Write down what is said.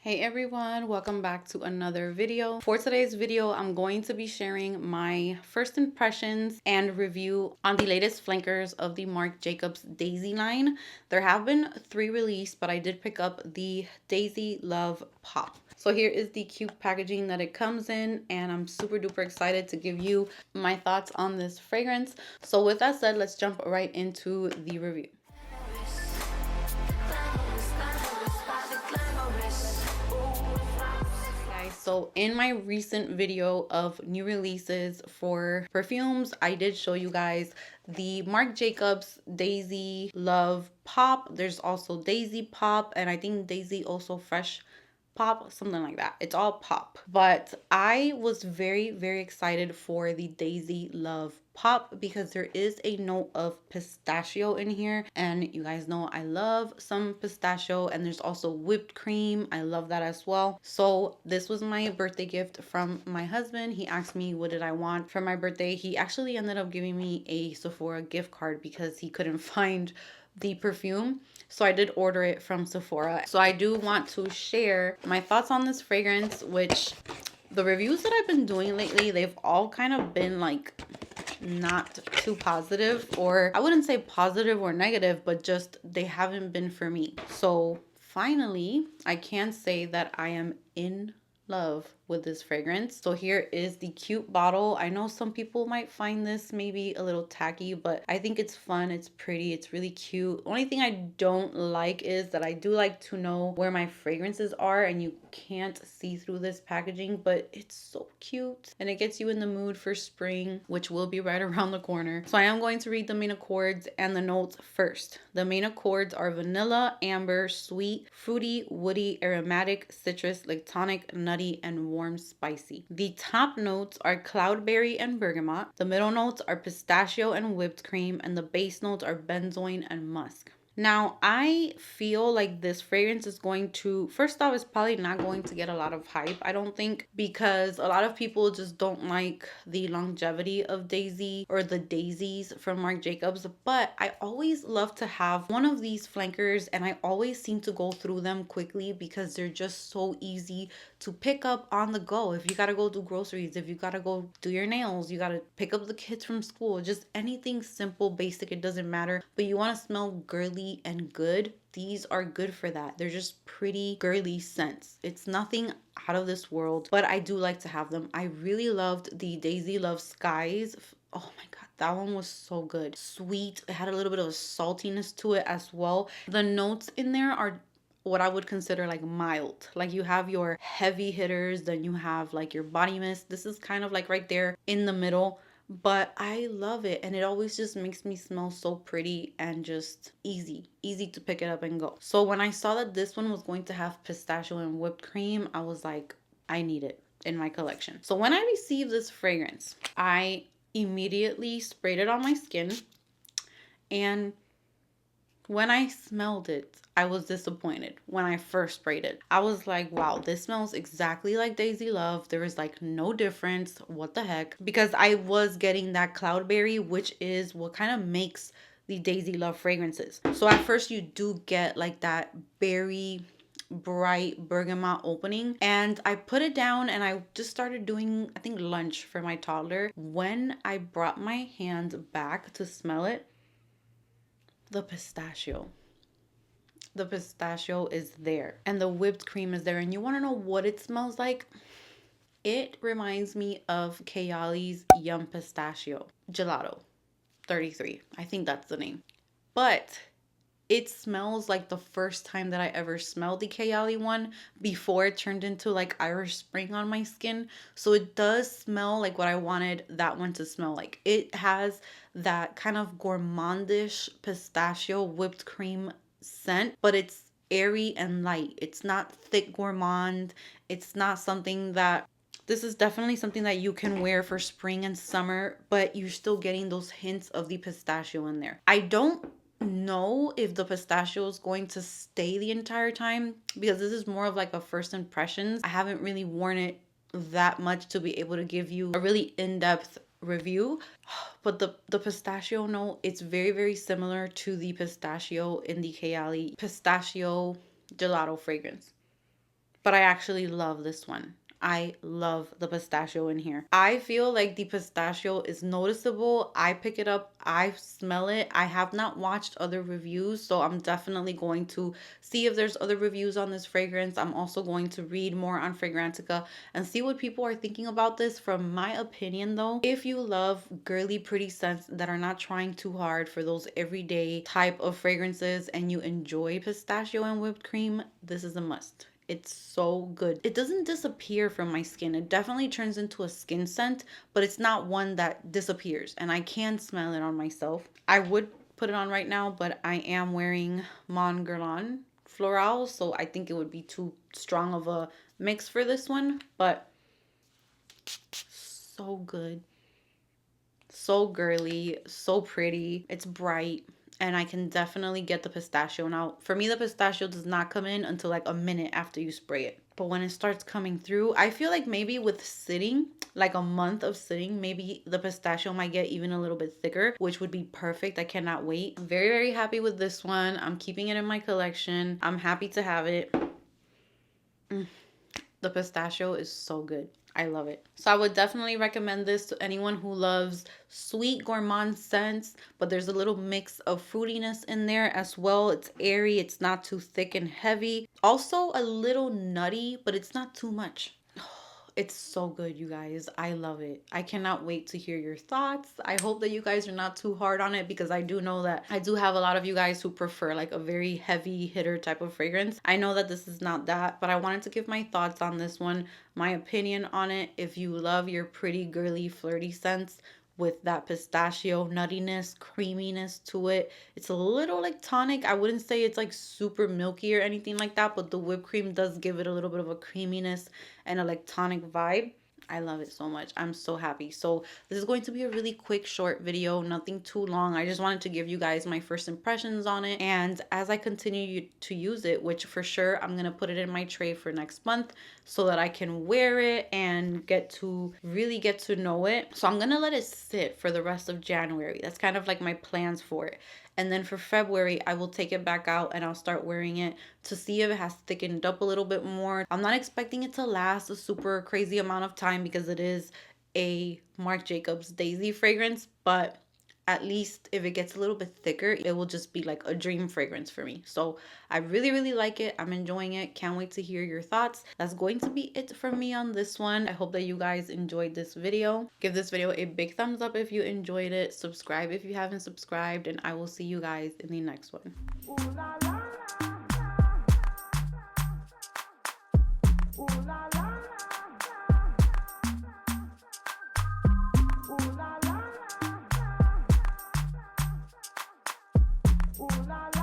Hey everyone, welcome back to another video. For today's video, I'm going to be sharing my first impressions and review on the latest flankers of the Marc Jacobs Daisy line. There have been 3 released, but I did pick up the Daisy Love Pop. So here is the cute packaging that it comes in, and I'm super duper excited to give you my thoughts on this fragrance. So with that said, let's jump right into the review. So in my recent video of new releases for perfumes, I did show you guys the Marc Jacobs Daisy Love Pop. There's also Daisy Pop, and I think Daisy also Fresh Pop, something like that. It's all pop. But I was very excited for the Daisy Love Pop because there is a note of pistachio in here, and you guys know I love some pistachio, and there's also whipped cream. I love that as well. So this was my birthday gift from my husband. He asked me what did I want for my birthday. He actually ended up giving me a Sephora gift card because he couldn't find the perfume, so I did order it from Sephora. So I do want to share my thoughts on this fragrance, which the reviews that I've been doing lately, they've all kind of been like not too positive, or I wouldn't say positive or negative, but just they haven't been for me. So finally I can say that I am in love with this fragrance. So here is the cute bottle. I know some people might find this maybe a little tacky, but I think it's fun, it's pretty, it's really cute. Only thing I don't like is that I do like to know where my fragrances are, and you can't see through this packaging, but it's so cute and it gets you in the mood for spring, which will be right around the corner. So I am going to read the main accords and the notes first. The main accords are vanilla, amber, sweet, fruity, woody, aromatic, citrus, lactonic, nutty, and warm spicy. The top notes are cloudberry and bergamot. The middle notes are pistachio and whipped cream, and the base notes are benzoin and musk. Now, I feel like this fragrance is going to, first off, it's probably not going to get a lot of hype, I don't think, because a lot of people just don't like the longevity of Daisy or the daisies from Marc Jacobs. But I always love to have one of these flankers, and I always seem to go through them quickly because they're just so easy to pick up on the go. If you gotta go do groceries, if you gotta go do your nails, you gotta pick up the kids from school, just anything simple, basic, it doesn't matter, but you want to smell girly and good, these are good for that. They're just pretty girly scents. It's nothing out of this world, but I do like to have them. I really loved the Daisy Love Skies. Oh my god, that one was so good. Sweet, it had a little bit of a saltiness to it as well. The notes in there are what I would consider like mild. Like you have your heavy hitters, then you have like your body mist. This is kind of like right there in the middle, but I love it, and it always just makes me smell so pretty and just easy to pick it up and go. So when I saw that this one was going to have pistachio and whipped cream, I was like, I need it in my collection. So when I received this fragrance, I immediately sprayed it on my skin, and when I smelled it, I was disappointed when I first sprayed it. I was like, wow, this smells exactly like Daisy Love. There is like no difference. What the heck? Because I was getting that cloudberry, which is what kind of makes the Daisy Love fragrances. So at first you do get like that berry bright bergamot opening, and I put it down and I just started doing, I think, lunch for my toddler. When I brought my hand back to smell it, the pistachio is there, and the whipped cream is there. And you want to know what it smells like? It reminds me of Kayali's Yum Pistachio Gelato 33. I think that's the name. But it smells like the first time that I ever smelled the Kayali one before it turned into like Irish Spring on my skin. So it does smell like what I wanted that one to smell like. It has that kind of gourmandish pistachio whipped cream scent, but it's airy and light. It's not thick gourmand. It's not something that, this is definitely something that you can wear for spring and summer, but you're still getting those hints of the pistachio in there. I don't know if the pistachio is going to stay the entire time because this is more of like a first impressions. I haven't really worn it that much to be able to give you a really in-depth review, but the pistachio note, it's very similar to the pistachio in the Kayali Pistachio Gelato fragrance. but I actually love this one. I love the pistachio in here. I feel like the pistachio is noticeable. I pick it up, I smell it. I have not watched other reviews, so I'm definitely going to see if there's other reviews on this fragrance. I'm also going to read more on Fragrantica and see what people are thinking about this. From my opinion though, if you love girly pretty scents that are not trying too hard for those everyday type of fragrances and you enjoy pistachio and whipped cream, this is a must. It's so good. It doesn't disappear from my skin. It definitely turns into a skin scent, but it's not one that disappears. And I can smell it on myself. I would put it on right now, but I am wearing Mon Guerlain Floral, so I think it would be too strong of a mix for this one. But so good. So girly, so pretty. It's bright. And I can definitely get the pistachio. Now, for me, the pistachio does not come in until like a minute after you spray it. But when it starts coming through, I feel like maybe with sitting, like a month of sitting, maybe the pistachio might get even a little bit thicker, which would be perfect. I cannot wait. I'm very, very happy with this one. I'm keeping it in my collection. I'm happy to have it. The pistachio is so good. I love it. So I would definitely recommend this to anyone who loves sweet gourmand scents, but there's a little mix of fruitiness in there as well. It's airy, it's not too thick and heavy. Also a little nutty, but it's not too much. It's so good, you guys. I love it. I cannot wait to hear your thoughts. I hope that you guys are not too hard on it, because I do know that I do have a lot of you guys who prefer like a very heavy hitter type of fragrance. I know that this is not that, but I wanted to give my thoughts on this one, my opinion on it. If you love your pretty girly flirty scents with that pistachio nuttiness, creaminess to it, it's a little like tonic. I wouldn't say it's like super milky or anything like that, but the whipped cream does give it a little bit of a creaminess and a like tonic vibe. I love it so much. I'm so happy. So this is going to be a really quick short video, nothing too long. I just wanted to give you guys my first impressions on it, and as I continue to use it, which for sure I'm gonna put it in my tray for next month so that I can wear it and really get to know it. So I'm gonna let it sit for the rest of January. That's kind of like my plans for it. And then for February, I will take it back out and I'll start wearing it to see if it has thickened up a little bit more. I'm not expecting it to last a super crazy amount of time because it is a Marc Jacobs Daisy fragrance, but at least if it gets a little bit thicker, it will just be like a dream fragrance for me. So I really, really like it. I'm enjoying it. Can't wait to hear your thoughts. That's going to be it from me on this one. I hope that you guys enjoyed this video. Give this video a big thumbs up if you enjoyed it. Subscribe if you haven't subscribed, and I will see you guys in the next one. Ooh la la. Ooh la la. Ooh la la. Ooh la la.